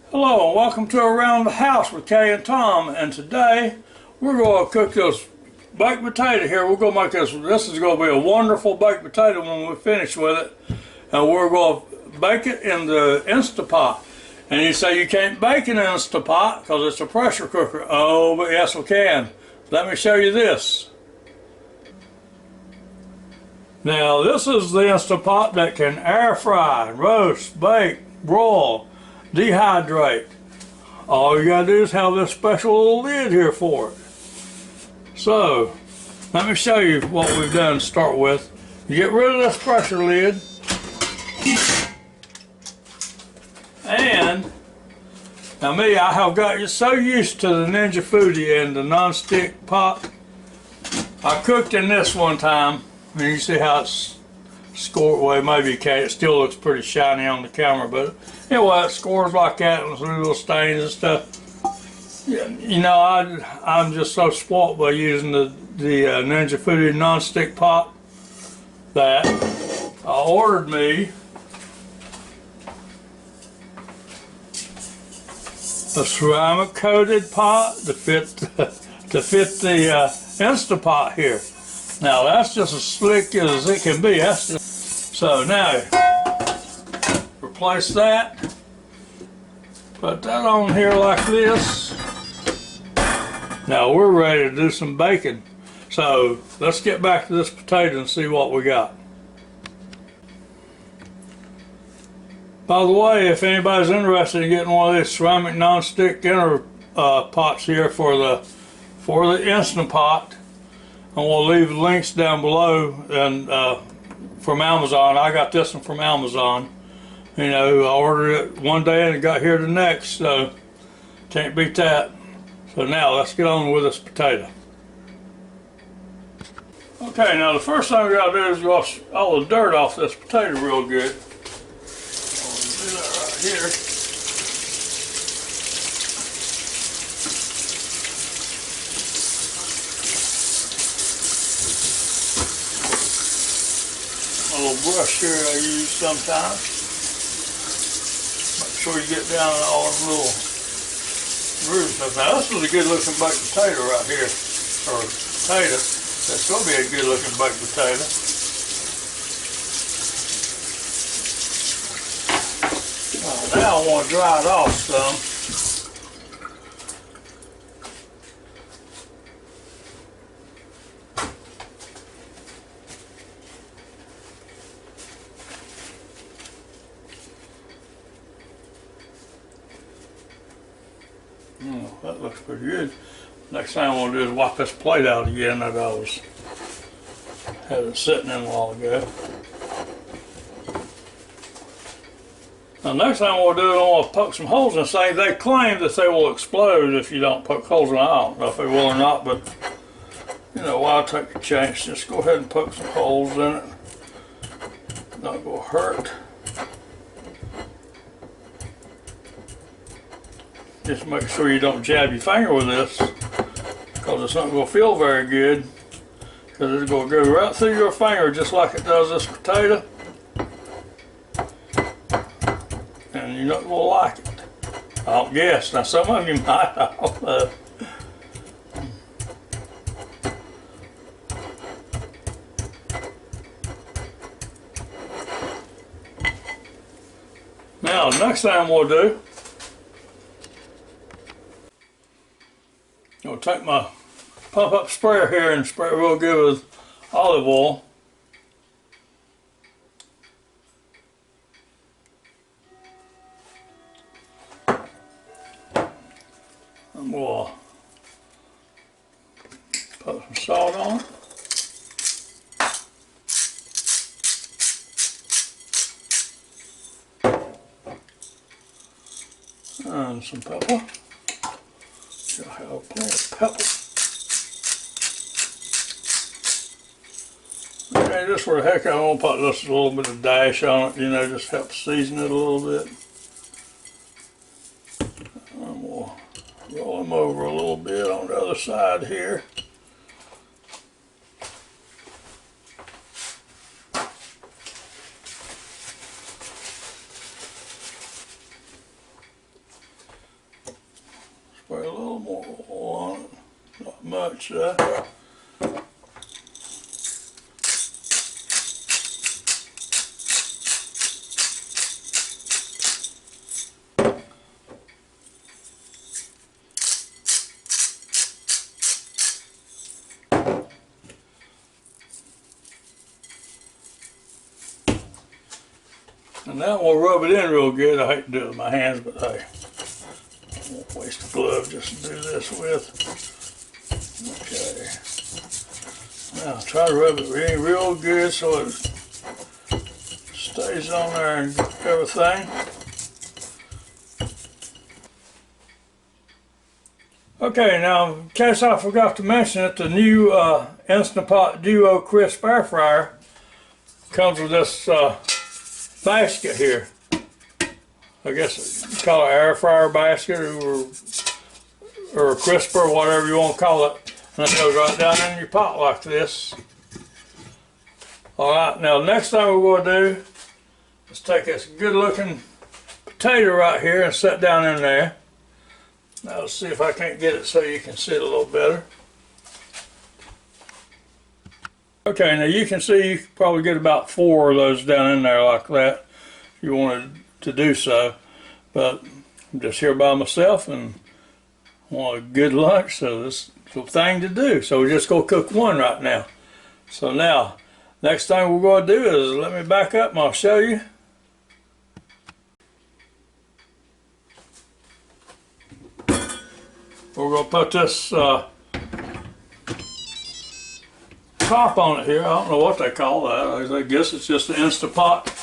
Hello and welcome to Around the House with Kay and Tom, and today we're going to cook this baked potato here. We're going to make this is going to be a wonderful baked potato when we finish with it, and we're going to bake it in the Instapot. And you say you can't bake in an Instapot because it's a pressure cooker. Oh, but yes we can. Let me show you this. Now this is the Instapot that can air fry, roast, bake, broil, dehydrate. All you gotta do is have this special little lid here for it. So let me show you what we've done to start with. You get rid of this pressure lid, and now me, I have got so used to the Ninja Foodie and the non-stick pot. I cooked in this one time, and you see how it's scored. Well, maybe you can't. It still looks pretty shiny on the camera, but anyway, it scores like that with little stains and stuff. Yeah, you know, I'm just so spoiled by using the Ninja Foodie non-stick pot that I ordered me a ceramic coated pot to fit the Instapot here. Now that's just as slick as it can be. That's just, so now replace that, put that on here like this. Now we're ready to do some baking. So let's get back to this potato and see what we got. By the way, if anybody's interested in getting one of these ceramic non-stick dinner pots here for the Instapot, and we'll leave links down below and from Amazon. I got this one from Amazon. You know, I ordered it one day and it got here the next, so can't beat that. So now let's get on with this potato. Okay, now the first thing we gotta do is wash all the dirt off this potato real good. Do that right here. A little brush here I use sometimes. Make sure you get down all the little grooves. Now this is a good looking baked potato right here, or potato. That's going to be a good looking baked potato. Now I want to dry it off some. Oh, that looks pretty good. Next thing I want to do is wipe this plate out again that I had it sitting in a while ago. Now next thing I want to do is I want to poke some holes in this thing. They claim that they will explode if you don't poke holes in it. I don't know if they will or not, but you know, why take a chance? Just go ahead and poke some holes in it. Not gonna hurt. Just make sure you don't jab your finger with this, because it's not going to feel very good, because it's going to go right through your finger just like it does this potato, and you're not going to like it. I don't guess. Now some of you might, I don't know. Now the next thing I'm going to do, I'll take my pump up sprayer here and spray it real good with olive oil. And we'll put some salt on. And some pepper. You'll have plenty of pepper. Okay, just for the heck, I'm going to put just a little bit of dash on it, you know, just help season it a little bit. And we'll roll them over a little bit on the other side here. Spray a little more oil on it. Not much though. And now we'll rub it in real good. I hate to do it with my hands, but hey, I won't waste a glove just to do this with. Okay. Now try to rub it in real good so it stays on there and everything. Okay, now in case I forgot to mention it, the new Instant Pot Duo Crisp Air Fryer comes with this basket here. I guess you call it an air fryer basket or a crisper, whatever you want to call it. And it goes right down in your pot like this. Alright, now the next thing we're going to do is take this good looking potato right here and set down in there. Now let's see if I can't get it so you can see it a little better. Okay, now you can see you can probably get about 4 of those down in there like that if you wanted to do so. But I'm just here by myself and want a good lunch, so this is the thing to do. So we're just going to cook one right now. So now, next thing we're going to do is let me back up and I'll show you. We're going to put this top on it here. I don't know what they call that. I guess it's just an Instant Pot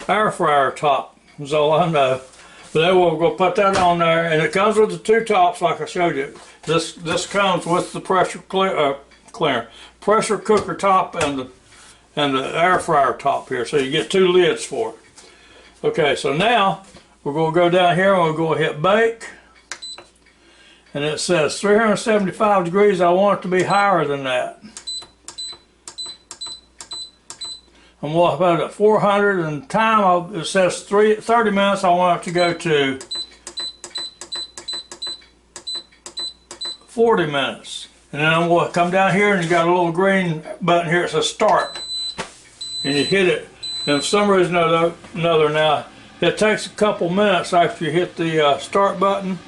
air fryer top is all I know. But then we're going to put that on there, and it comes with the 2 tops like I showed you. This comes with the pressure cooker top and the air fryer top here, so you get 2 lids for it. Okay, so now we're going to go down here and we're going to hit bake. And it says 375 degrees. I want it to be higher than that. I'm going to put it at 400, and time it says 30 minutes. I want it to go to 40 minutes. And then I'm going to come down here and you got a little green button here. It says start. And you hit it. And for some reason or another now, it takes a couple minutes after you hit the start button.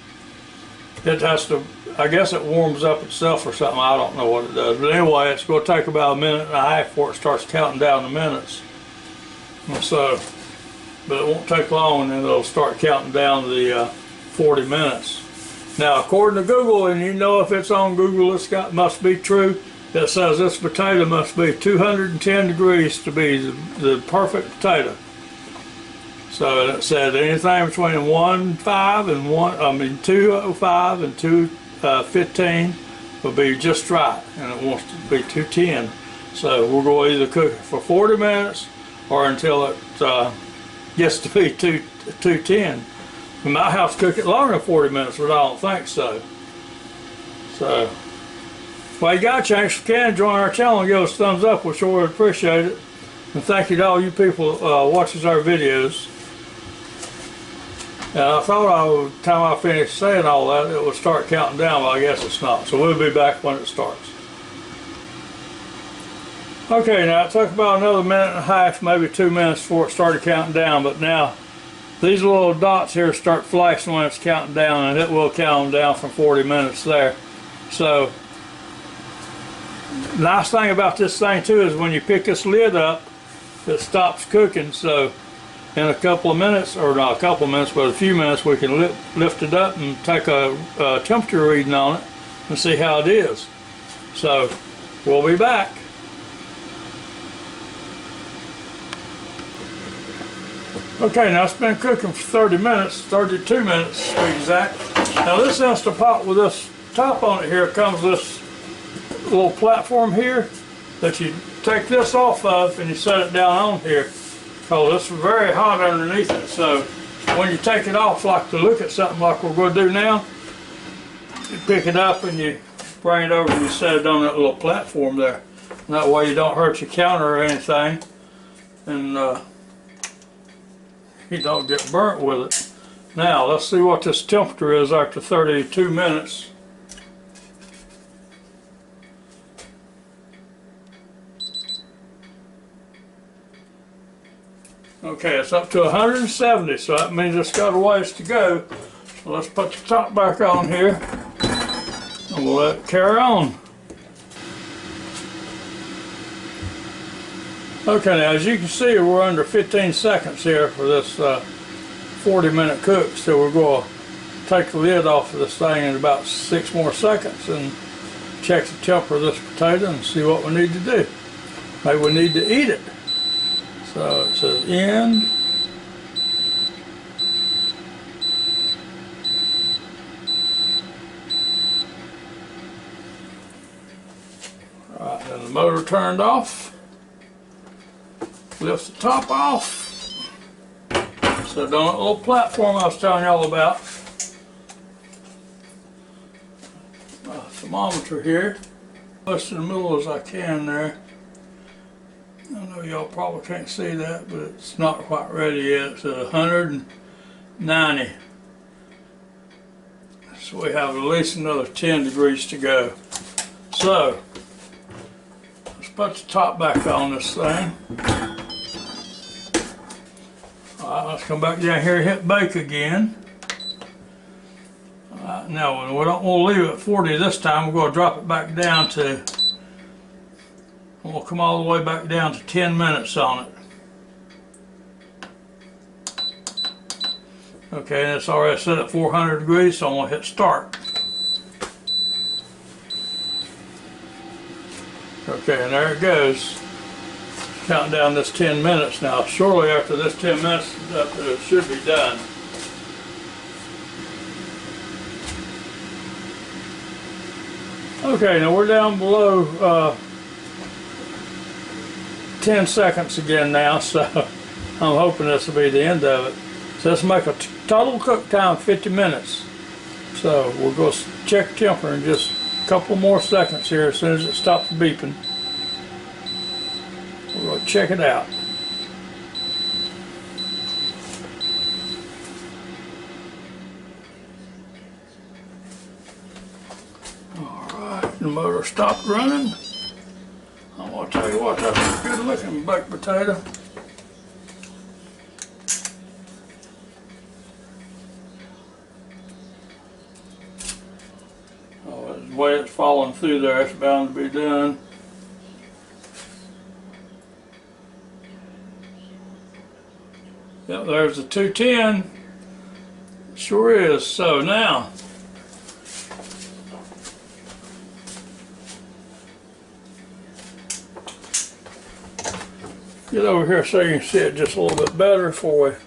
It has to, I guess it warms up itself or something. I don't know what it does. But anyway, it's going to take about 1.5 minutes before it starts counting down the minutes. And so, but it won't take long, and then it'll start counting down the 40 minutes. Now, according to Google, and you know if it's on Google, must be true. It says this potato must be 210 degrees to be the perfect potato. So it said anything between 205 and 215 will be just right, and it wants to be 210. So we're going to either cook it for 40 minutes or until it gets to be 210. We might have to cook it longer than 40 minutes, but I don't think so. So, well, you got a chance, you can join our channel and give us a thumbs up. We sure would appreciate it. And thank you to all you people watches our videos. And I thought by the time I finished saying all that, it would start counting down, but I guess it's not. So we'll be back when it starts. Okay, now it took about another 1.5 minutes, maybe 2 minutes before it started counting down, but now these little dots here start flashing when it's counting down, and it will count them down from 40 minutes there. So, the nice thing about this thing too is when you pick this lid up, it stops cooking. So in a couple of minutes, or not a couple of minutes, but a few minutes, we can lift it up and take a temperature reading on it and see how it is. So we'll be back. Okay, now it's been cooking for 30 minutes, 32 minutes to be exact. Now this Instant Pot with this top on it here comes with this little platform here that you take this off of and you set it down on here. Because it's very hot underneath it, so when you take it off, like to look at something like we're going to do now, you pick it up and you bring it over and you set it on that little platform there. And that way you don't hurt your counter or anything, and you don't get burnt with it. Now let's see what this temperature is after 32 minutes. Okay, it's up to 170, so that means it's got a ways to go. So let's put the top back on here and we'll let it carry on. Okay, now as you can see, we're under 15 seconds here for this 40-minute cook, so we're going to take the lid off of this thing in about 6 more seconds and check the temperature of this potato and see what we need to do. Maybe we need to eat it. So it says end. All right, then the motor turned off. Lift the top off. So down that little platform I was telling y'all about. Thermometer here. Close to the middle as I can there. I know y'all probably can't see that, but it's not quite ready yet. It's at 190. So we have at least another 10 degrees to go. So, let's put the top back on this thing. Alright, let's come back down here and hit bake again. Alright, now we don't want to leave it at 40 this time. We're going to drop it back down to, we'll come all the way back down to 10 minutes on it. Okay, and it's already set at 400 degrees, so I'm going to hit start. Okay, and there it goes. Counting down this 10 minutes now. Shortly after this 10 minutes is up, it should be done. Okay, now we're down below 10 seconds again now, so I'm hoping this will be the end of it. So let's make a total cook time of 50 minutes. So we'll go check temperature in just a couple more seconds here as soon as it stops beeping. We're going to check it out. Alright, the motor stopped running. I'm going to tell you what, that's a good looking baked potato. Oh, the way it's falling through there, it's bound to be done. Yep, there's the 210. Sure is. So now, get over here so you can see it just a little bit better before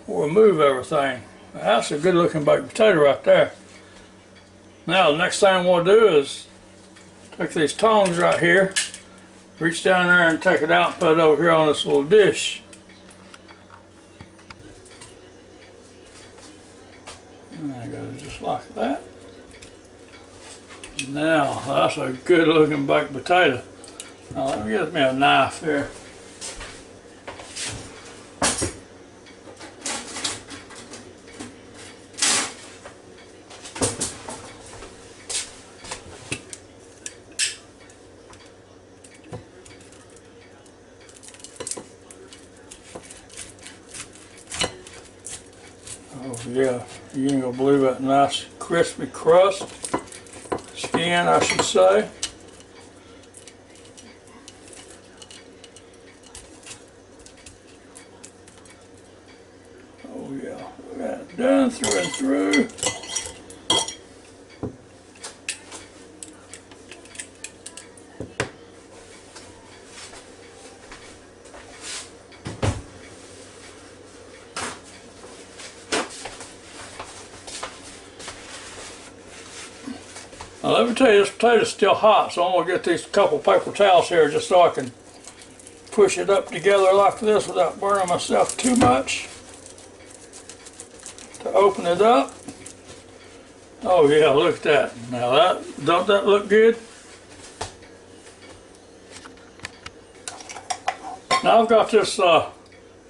we move everything. That's a good looking baked potato right there. Now the next thing we'll do is take these tongs right here, reach down there and take it out and put it over here on this little dish. And there it goes just like that. Now that's a good looking baked potato. Now let me get me a knife here. Oh yeah, you ain't gonna believe that nice crispy crust, skin I should say. Oh yeah, we got it done through and through. Now let me tell you, this potato's still hot, so I'm going to get these couple paper towels here just so I can push it up together like this without burning myself too much. To open it up. Oh yeah, look at that. Now don't that look good? Now I've got this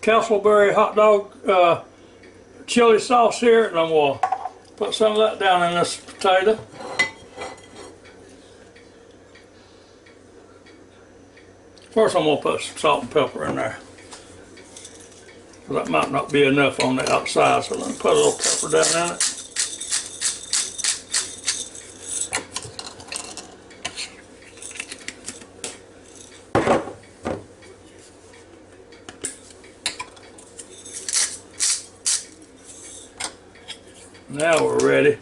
Castleberry hot dog chili sauce here, and I'm going to put some of that down in this potato. First I'm going to put some salt and pepper in there. That might not be enough on the outside, so let me put a little pepper down in it. Now we're ready.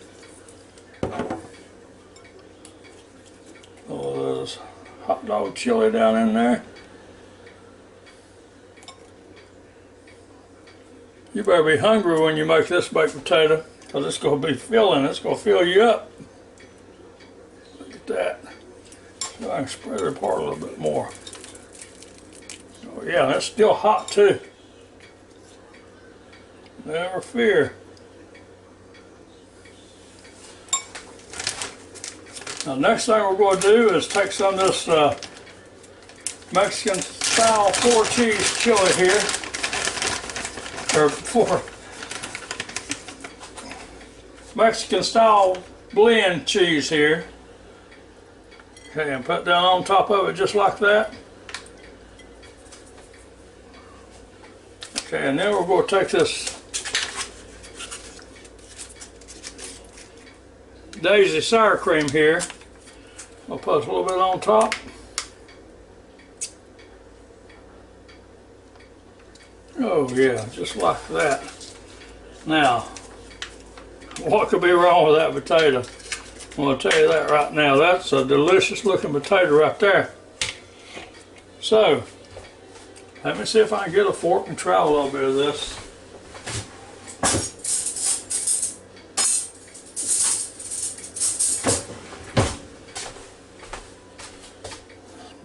Oh, there's hot dog chili down in there. You better be hungry when you make this baked potato, because it's going to be filling. It's going to fill you up. Look at that. So I can spread it apart a little bit more. Oh yeah, it's still hot too. Never fear. Now, next thing we're going to do is take some of this Mexican style 4 cheese chili here, or 4 Mexican style blend cheese here. Okay, and put down on top of it just like that. Okay, and then we're going to take this Daisy sour cream here. I'll put a little bit on top. Oh yeah, just like that. Now, what could be wrong with that potato? I'm going to tell you that right now. That's a delicious looking potato right there. So, let me see if I can get a fork and try a little bit of this.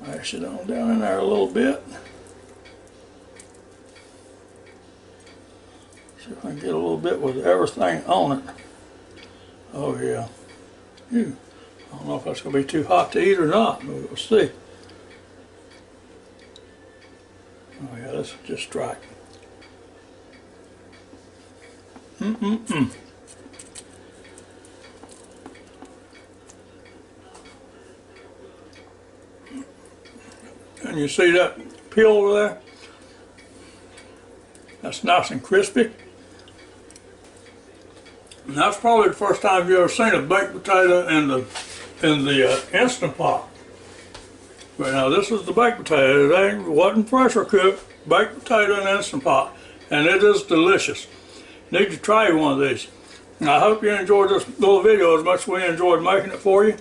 Mash it on down in there a little bit. See if I can get a little bit with everything on it. Oh yeah. Ew. I don't know if that's going to be too hot to eat or not, but we'll see. Oh yeah, that's just right. And you see that peel over there? That's nice and crispy. And that's probably the first time you've ever seen a baked potato in the Instant Pot. But now this is the baked potato. It wasn't pressure cooked. Baked potato in the Instant Pot, and it is delicious. You need to try one of these. And I hope you enjoyed this little video as much as we enjoyed making it for you.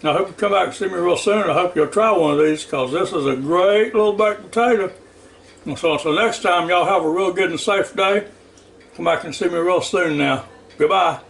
And I hope you come back and see me real soon. I hope you'll try one of these, because this is a great little baked potato. And so until next time, y'all have a real good and safe day. Come back and see me real soon now. Goodbye.